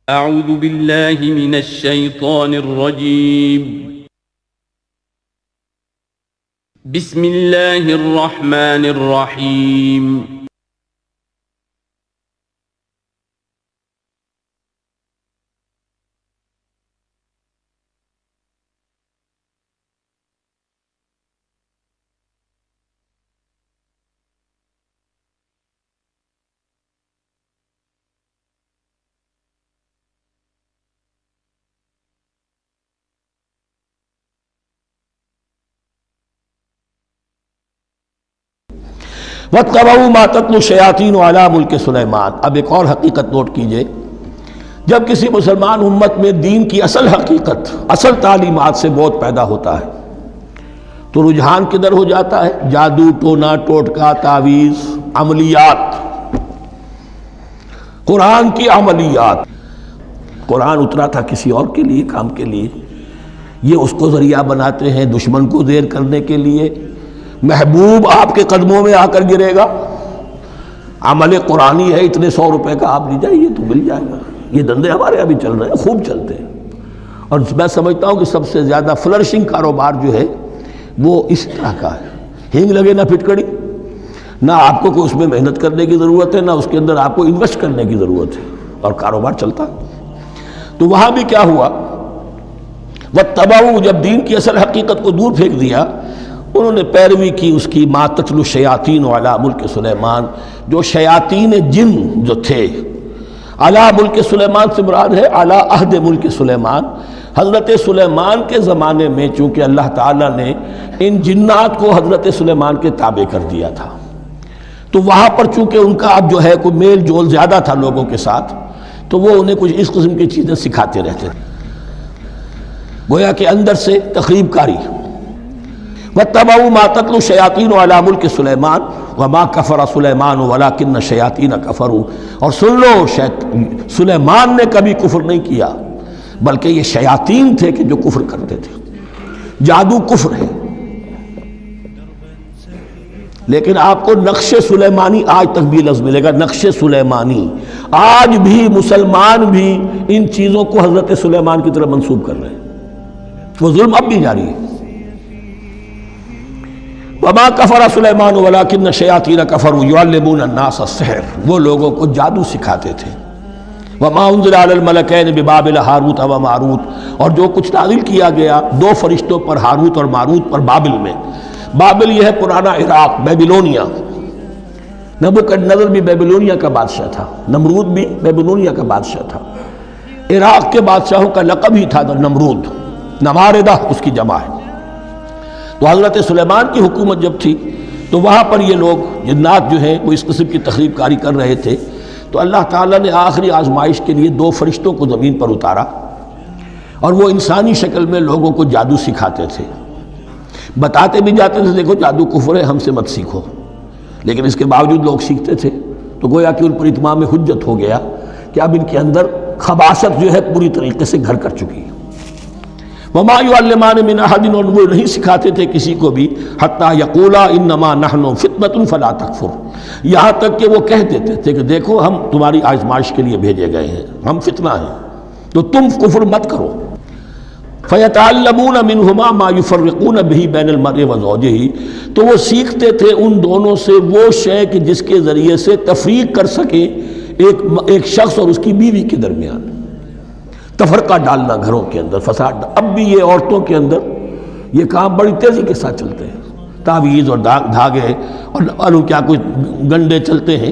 اعوذ باللہ من الشیطان الرجیم بسم اللہ الرحمن الرحیم وَاتَّبَعُوا مَا تَتْلُو الشَّيَاطِينُ عَلَىٰ مُلْكِ سُلَيْمَانَ۔ اب ایک اور حقیقت نوٹ کیجئے، جب کسی مسلمان امت میں دین کی اصل حقیقت، اصل تعلیمات سے بہت پیدا ہوتا ہے تو رجحان کدھر ہو جاتا ہے؟ جادو، ٹونا، ٹوٹکا، تعویذ، عملیات، قرآن کی عملیات۔ قرآن اترا تھا کسی اور کے لیے، کام کے لیے، یہ اس کو ذریعہ بناتے ہیں دشمن کو زیر کرنے کے لیے۔ محبوب آپ کے قدموں میں آ کر گرے گا، عمل قرآنی ہے، اتنے 100 روپے کا آپ لے جائیے تو مل جائے گا۔ یہ دندے ہمارے ابھی چل رہے ہیں، خوب چلتے ہیں، اور میں سمجھتا ہوں کہ سب سے زیادہ فلرشنگ کاروبار جو ہے وہ اس طرح کا ہے۔ ہینگ لگے نہ پھٹکڑی، نہ آپ کو کوئی اس میں محنت کرنے کی ضرورت ہے، نہ اس کے اندر آپ کو انویسٹ کرنے کی ضرورت ہے، اور کاروبار چلتا۔ تو وہاں بھی کیا ہوا، وَاتَّبَعُوا، جب دین کی اصل حقیقت کو دور پھینک دیا، انہوں نے پیروی کی اس کی مَا تَتْلُو الشَّيَاطِينُ عَلَىٰ مُلْكِ سُلَيْمَانَ، جو شیاطین جن جو تھے، عَلَىٰ مُلْكِ سُلَيْمَانَ سے مراد ہے عَلَىٰ عہد ملک سلیمان، حضرت سلیمان کے زمانے میں، چونکہ اللہ تعالیٰ نے ان جنات کو حضرت سلیمان کے تابع کر دیا تھا، تو وہاں پر چونکہ ان کا اب جو ہے کوئی میل جول زیادہ تھا لوگوں کے ساتھ، تو وہ انہیں کچھ اس قسم کی چیزیں سکھاتے رہتے تھے، گویا کہ اندر سے تخریب کاری۔ وَاتَّبَعُوا مَا تَتْلُو الشَّيَاطِينُ عَلَىٰ مُلْكِ سُلَيْمَانَ وَمَا كَفَرَ سُلَيْمَانُ وَلَٰكِنَّ الشَّيَاطِينَ كَفَرُوا، اور سن لو، سلیمان نے کبھی کفر نہیں کیا، بلکہ یہ شیاطین تھے کہ جو کفر کرتے تھے۔ جادو کفر ہے، لیکن آپ کو نقش سلیمانی آج تک بھی لفظ ملے گا، نقش سلیمانی۔ آج بھی مسلمان بھی ان چیزوں کو حضرت سلیمان کی طرف منسوب کر رہے ہیں، وہ ظلم اب بھی جاری ہے۔ وَمَا كَفَرَ سُلَيْمَانُ وَلَٰكِنَّ الشَّيَاطِينَ كَفَرُوا يُعَلِّمُونَ النَّاسَ السِّحْرَ، وہ لوگوں کو جادو سکھاتے تھے۔ وَمَا أُنزِلَ عَلَى الْمَلَكَيْنِ بِبَابِلَ هَارُوتَ وَمَارُوتَ، اور جو کچھ نازل کیا گیا 2 فرشتوں پر، ہاروت اور ماروت پر، بابل میں۔ بابل یہ ہے پرانا عراق، بیبلونیا۔ نبوکدنضر بھی بیبلونیا کا بادشاہ تھا، نمرود بھی بیبلونیا کا بادشاہ تھا۔ عراق کے بادشاہوں کا لقب ہی تھا نمرود، نماردہ اس کی جمع ہے۔ تو حضرت سلیمان کی حکومت جب تھی تو وہاں پر یہ لوگ جنات جو ہیں وہ اس قسم کی تخریب کاری کر رہے تھے، تو اللہ تعالیٰ نے آخری آزمائش کے لیے 2 فرشتوں کو زمین پر اتارا، اور وہ انسانی شکل میں لوگوں کو جادو سکھاتے تھے، بتاتے بھی جاتے تھے دیکھو جادو کفر ہے، ہم سے مت سیکھو، لیکن اس کے باوجود لوگ سیکھتے تھے، تو گویا کہ ان پر اتمام حجت ہو گیا کہ اب ان کے اندر خباثت جو ہے پوری طریقے سے گھر کر چکی ہے۔ وَمَا يُعَلِّمَانِ مِنْ أَحَدٍ، اور وہ نہیں سکھاتے تھے کسی کو بھی، حَتَّى يَقُولَا إِنَّمَا نَحْنُ فِتْنَةٌ فَلَا تَكْفُرْ، یہاں تک کہ وہ کہہ دیتے تھے کہ دیکھو ہم تمہاری آزمائش کے لیے بھیجے گئے ہیں، ہم فتنہ ہیں، تو تم کفر مت کرو۔ فَيَتَعَلَّمُونَ مِنْهُمَا مَا يُفَرِّقُونَ بِهِ بَيْنَ الْمَرْءِ وَزَوْجِهِ، تو وہ سیکھتے تھے ان دونوں سے وہ شے کہ جس کے ذریعے سے تفریق کر سکے ایک شخص اور اس کی بیوی کے درمیان، تفرقہ ڈالنا گھروں کے اندر، فساد۔ اب بھی یہ عورتوں کے اندر یہ کام بڑی تیزی کے ساتھ چلتے ہیں، تعویذ اور دھاگے اور معلوم کیا کچھ گنڈے چلتے ہیں۔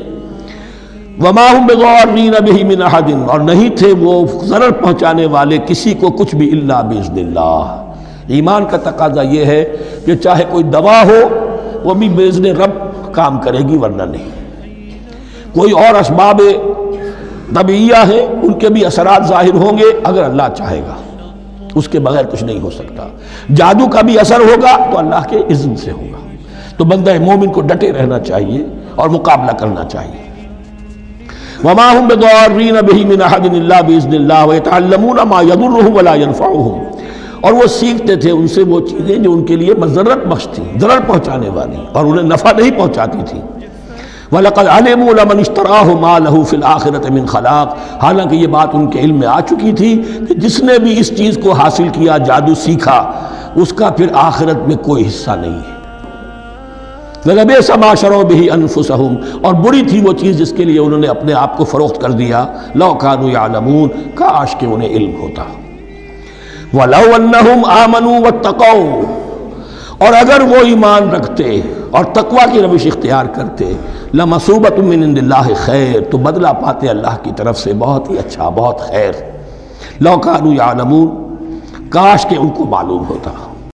وَمَا هُمْ بِضَارِّينَ بِهِ مِنْ أَحَدٍ، اور نہیں تھے وہ ضرر پہنچانے والے کسی کو کچھ بھی، إِلَّا بِإِذْنِ اللَّهِ۔ ایمان کا تقاضا یہ ہے کہ چاہے کوئی دوا ہو وہ بھی بِإِذْنِ رب کام کرے گی، ورنہ نہیں۔ کوئی اور اسباب طبیعیہ ہیں، ان کے بھی اثرات ظاہر ہوں گے اگر اللہ چاہے گا، اس کے بغیر کچھ نہیں ہو سکتا۔ جادو کا بھی اثر ہوگا تو اللہ کے اذن سے ہوگا، تو بندہ مومن کو ڈٹے رہنا چاہیے اور مقابلہ کرنا چاہیے۔ وَمَا هُمْ بِضَارِّينَ بِهِ مِنْ أَحَدٍ إِلَّا بِإِذْنِ اللَّهِ وَيَتَعَلَّمُونَ مَا يَضُرُّهُمْ وَلَا يَنْفَعُهُمْ، اور وہ سیکھتے تھے ان سے وہ چیزیں جو ان کے لیے مضرت بخش تھیں، ضرر پہنچانے والی، اور انہیں نفع نہیں پہنچاتی تھی۔ وَلَقَدْ عَلِمُوا لَمَنِ اشْتَرَاهُ مَا لَهُ فِي الْآخِرَةِ مِنْ خَلَاقٍ، حالانکہ یہ بات ان کے علم میں آ چکی تھی کہ جس نے بھی اس چیز کو حاصل کیا، جادو سیکھا، اس کا پھر آخرت میں کوئی حصہ نہیں ہے۔ وَلَبِئْسَ مَا شَرَوْا بِهِ أَنفُسَهُمْ، اور بری تھی وہ چیز جس کے لیے انہوں نے اپنے آپ کو فروخت کر دیا، لَوْ كَانُوا يَعْلَمُونَ، کاش کہ انہیں علم ہوتا۔ وَلَوْ أَنَّهُمْ آمَنُوا وَاتَّقَوْا، اور اگر وہ ایمان رکھتے اور تقوی کی روش اختیار کرتے، لَمَثُوبَةٌ مِّنْ عِنْدِ اللَّهِ خَيْرٌ، تو بدلہ پاتے اللہ کی طرف سے بہت ہی اچھا، بہت خیر۔ لَوْ كَانُوا يَعْلَمُونَ، کاش کہ ان کو معلوم ہوتا۔